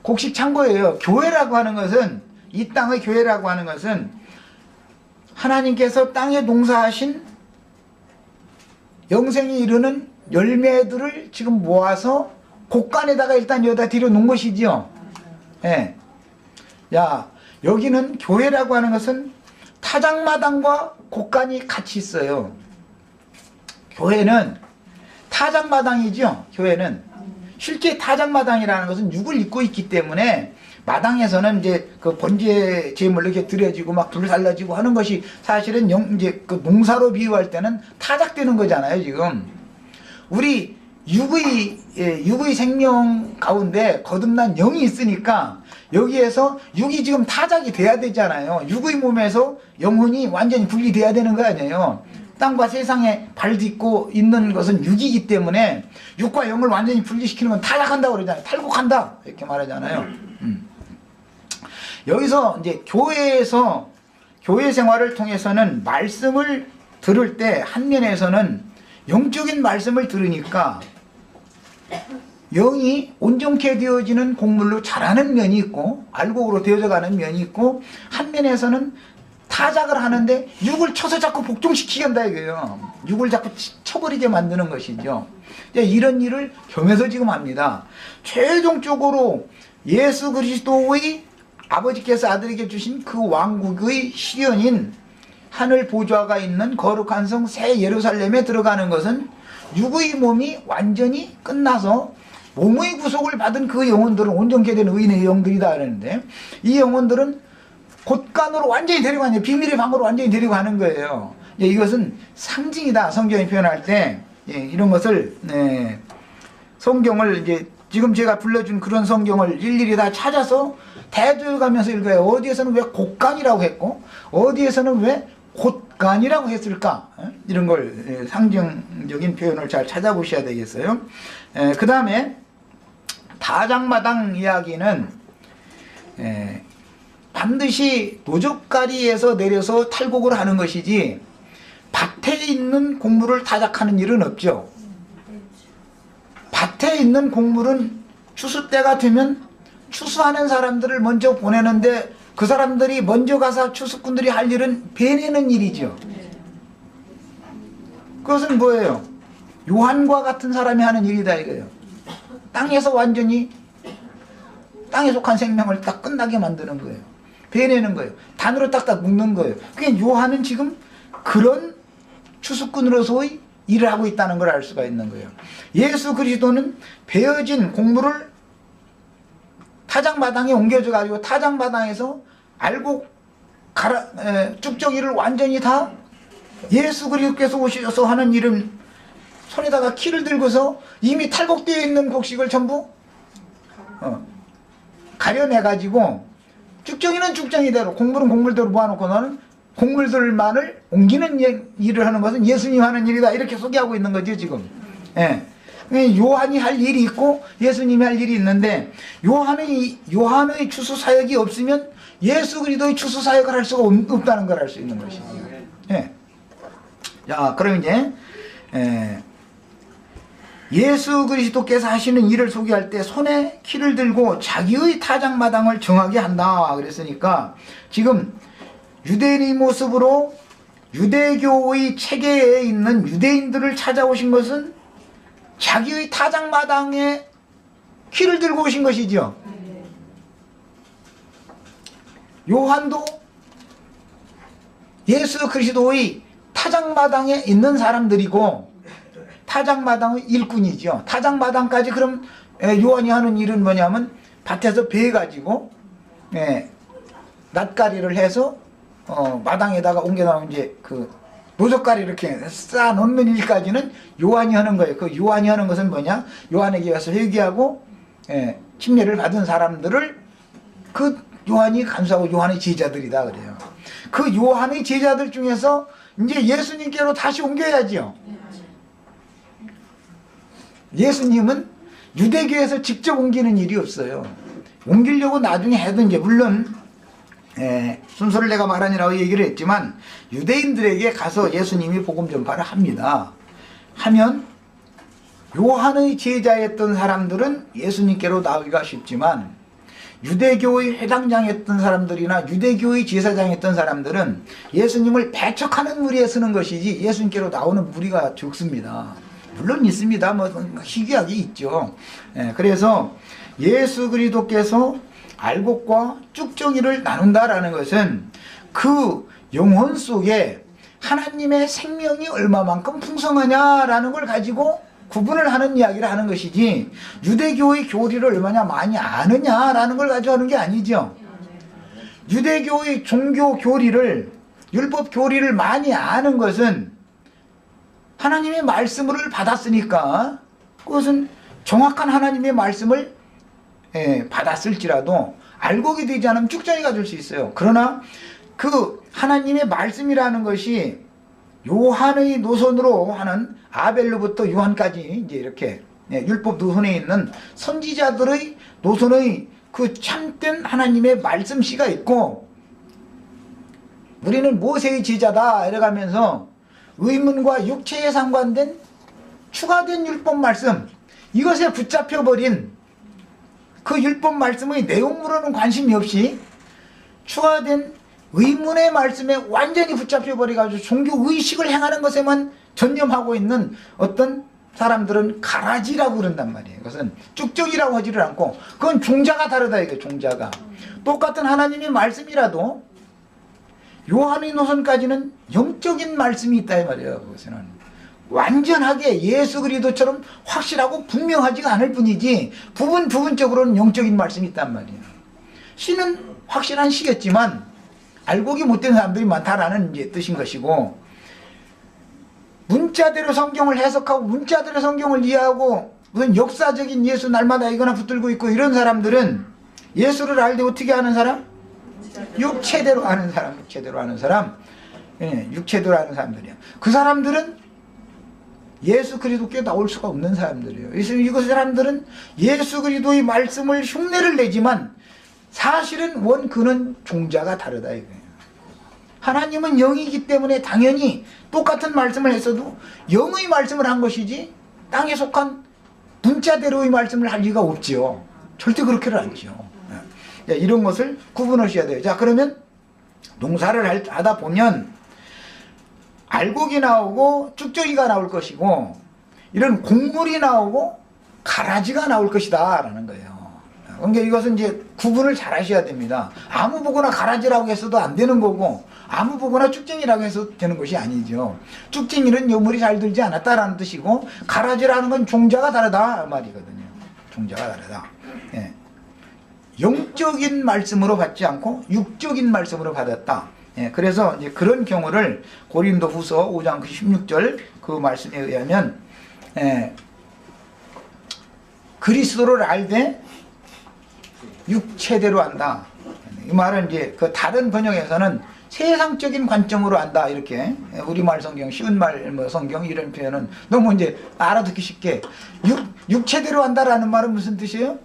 곡식 창고예요. 교회라고 하는 것은, 이 땅의 교회라고 하는 것은 하나님께서 땅에 농사하신 영생에 이르는 열매들을 지금 모아서 곡간에다가 일단 여기다 들여 놓은 것이지요. 예. 야, 여기는 교회라고 하는 것은 타작마당과 곡간이 같이 있어요. 교회는 타작마당이죠. 교회는 실제 타작마당이라는 것은 육을 입고 있기 때문에 마당에서는 이제 그 번제 제물로 이렇게 드려지고 막 불 살라지고 하는 것이 사실은 이제 그 농사로 비유할 때는 타작되는 거잖아요. 지금 우리 육의 생명 가운데 거듭난 영이 있으니까 여기에서 육이 지금 타작이 돼야 되잖아요. 육의 몸에서 영혼이 완전히 분리돼야 되는 거 아니에요. 땅과 세상에 발 딛고 있는 것은 육이기 때문에 육과 영을 완전히 분리시키는 건 타작한다고 그러잖아요. 탈곡한다 이렇게 말하잖아요. 여기서 이제 교회에서 교회 생활을 통해서는 말씀을 들을 때 한 면에서는 영적인 말씀을 들으니까 영이 온전케 되어지는 곡물로 자라는 면이 있고 알곡으로 되어져가는 면이 있고, 한 면에서는 타작을 하는데 육을 쳐서 자꾸 복종시키게 한다 이거예요. 육을 자꾸 쳐버리게 만드는 것이죠. 이런 일을 겸해서 지금 합니다. 최종적으로 예수 그리스도의 아버지께서 아들에게 주신 그 왕국의 실현인 하늘 보좌가 있는 거룩한 성 새 예루살렘에 들어가는 것은 육의 몸이 완전히 끝나서 몸의 구속을 받은 그 영혼들은 온전케 된 의인의 영들이다 그러는데, 이 영혼들은 곳간으로 완전히 데리고 가는, 비밀의 방으로 완전히 데리고 가는 거예요. 이것은 상징이다. 성경이 표현할 때 이런 것을 성경을 이제 지금 제가 불러준 그런 성경을 일일이 다 찾아서 대조해가면서 읽어요. 어디에서는 왜 곡간이라고 했고 어디에서는 왜 곳간이라고 했을까? 이런 걸 상징적인 표현을 잘 찾아보셔야 되겠어요. 그 다음에 타작마당 이야기는 반드시 노적가리에서 내려서 탈곡을 하는 것이지 밭에 있는 곡물을 타작하는 일은 없죠. 밭에 있는 곡물은 추수 때가 되면 추수하는 사람들을 먼저 보내는데 그 사람들이 먼저 가서 추수꾼들이 할 일은 베내는 일이죠. 그것은 뭐예요? 요한과 같은 사람이 하는 일이다 이거예요. 땅에서 완전히 땅에 속한 생명을 딱 끝나게 만드는 거예요. 베내는 거예요. 단으로 딱딱 묶는 거예요. 그게 요한은 지금 그런 추수꾼으로서의 일을 하고 있다는 걸 알 수가 있는 거예요. 예수 그리스도는 베어진 곡물을 타작마당에 옮겨져 가지고 타작마당에서 알곡 쭉정이를 완전히 다 예수 그리스도께서 오셔서 하는 일은 손에다가 키를 들고서 이미 탈곡되어 있는 곡식을 전부 가려내 가지고 쭉정이는 쭉정이대로 곡물은 곡물대로 모아놓고 너는 곡물들만을 옮기는 일을 하는 것은 예수님 하는 일이다 이렇게 소개하고 있는 거죠 지금. 요한이 할 일이 있고 예수님이 할 일이 있는데 요한의 추수 사역이 없으면 예수 그리스도의 추수 사역을 할 수가 없다는 걸 알 수 있는 것이죠. 자, 그럼 이제 예수 그리스도께서 하시는 일을 소개할 때 손에 키를 들고 자기의 타작마당을 정하게 한다 그랬으니까, 지금 유대인의 모습으로 유대교의 체계에 있는 유대인들을 찾아오신 것은 자기의 타작마당에 키를 들고 오신 것이죠. 요한도 예수 그리스도의 타작마당에 있는 사람들이고 타작마당의 일꾼이죠. 타작마당까지 그럼 요한이 하는 일은 뭐냐면 밭에서 베가지고 낫가리를 해서 마당에다가 옮겨놓은 이제 그 노젓가리 이렇게 쌓아 놓는 일까지는 요한이 하는 거예요. 그 요한이 하는 것은 뭐냐? 요한에게 와서 회개하고 침례를 받은 사람들을 그 요한이 간수하고 요한의 제자들이다 그래요. 그 요한의 제자들 중에서 이제 예수님께로 다시 옮겨야지요. 예수님은 유대교에서 직접 옮기는 일이 없어요. 옮기려고 나중에 해든지, 물론 순서를 내가 말하니라고 얘기를 했지만 유대인들에게 가서 예수님이 복음 전파를 합니다. 하면 요한의 제자였던 사람들은 예수님께로 나오기가 쉽지만 유대교의 회당장했던 사람들이나 유대교의 제사장했던 사람들은 예수님을 배척하는 무리에 쓰는 것이지 예수님께로 나오는 무리가 적습니다. 물론 있습니다. 뭐 희귀하게 있죠. 그래서 예수 그리스도께서 알곡과 쭉정이를 나눈다라는 것은 그 영혼 속에 하나님의 생명이 얼마만큼 풍성하냐라는 걸 가지고 구분을 하는 이야기를 하는 것이지 유대교의 교리를 얼마나 많이 아느냐라는 걸 가지고 하는 게 아니죠. 유대교의 종교 교리를, 율법 교리를 많이 아는 것은 하나님의 말씀을 받았으니까 그것은 정확한 하나님의 말씀을 받았을지라도 알곡이 되지 않으면 쭉정이가 될 수 있어요. 그러나 그 하나님의 말씀이라는 것이 요한의 노선으로 하는 아벨로부터 요한까지 이제 이렇게 율법 노선에 있는 선지자들의 노선의 그 참된 하나님의 말씀씨가 있고, 우리는 모세의 제자다 이래가면서 의문과 육체에 상관된 추가된 율법 말씀, 이것에 붙잡혀버린 그 율법 말씀의 내용으로는 관심이 없이 추가된 의문의 말씀에 완전히 붙잡혀버려가지고 종교의식을 행하는 것에만 전념하고 있는 어떤 사람들은 가라지라고 그런단 말이에요. 그것은 쭉정이라고 하지를 않고 그건 종자가 다르다 이거예요. 종자가. 똑같은 하나님의 말씀이라도 요한의 노선까지는 영적인 말씀이 있다 이 말이에요. 그것은 완전하게 예수 그리스도처럼 확실하고 분명하지가 않을 뿐이지 부분적으로는 영적인 말씀이 있단 말이에요. 시는 확실한 시겠지만 알곡이 못된 사람들이 많다라는 이제 뜻인 것이고, 문자대로 성경을 해석하고 문자대로 성경을 이해하고 무슨 역사적인 예수 날마다 이거나 붙들고 있고 이런 사람들은 예수를 알되 어떻게 아는 사람? 육체대로 아는 사람, 육체대로 아는 사람, 육체대로 아는 사람들이야. 그 사람들은 예수 그리스도께 나올 수가 없는 사람들이에요. 그래서 이거 사람들은 예수 그리스도의 말씀을 흉내를 내지만 사실은 원근은 종자가 다르다 이거예요. 하나님은 영이기 때문에 당연히 똑같은 말씀을 했어도 영의 말씀을 한 것이지 땅에 속한 문자대로의 말씀을 할 리가 없죠. 절대 그렇게는 않죠. 이런 것을 구분하셔야 돼요. 자, 그러면 농사를 하다 보면 알곡이 나오고 쭉정이가 나올 것이고 이런 곡물이 나오고 가라지가 나올 것이다 라는 거예요. 그러니까 이것은 이제 구분을 잘 하셔야 됩니다. 아무 보거나 가라지라고 했어도 안 되는 거고 아무 보거나 쭉정이라고 해서 되는 것이 아니죠. 쭉정이는 여물이 잘 들지 않았다라는 뜻이고 가라지라는 건 종자가 다르다 말이거든요. 종자가 다르다. 예. 영적인 말씀으로 받지 않고 육적인 말씀으로 받았다. 예. 그래서 이제 그런 경우를 고린도후서 5장 16절 그 말씀에 의하면 그리스도를 알되 육체대로 안다. 이 말은 이제 그 다른 번역에서는 세상적인 관점으로 안다 이렇게 우리말 성경 쉬운 말 뭐 성경 이런 표현은 너무 이제 알아듣기 쉽게 육체대로 안다라는 말은 무슨 뜻이에요?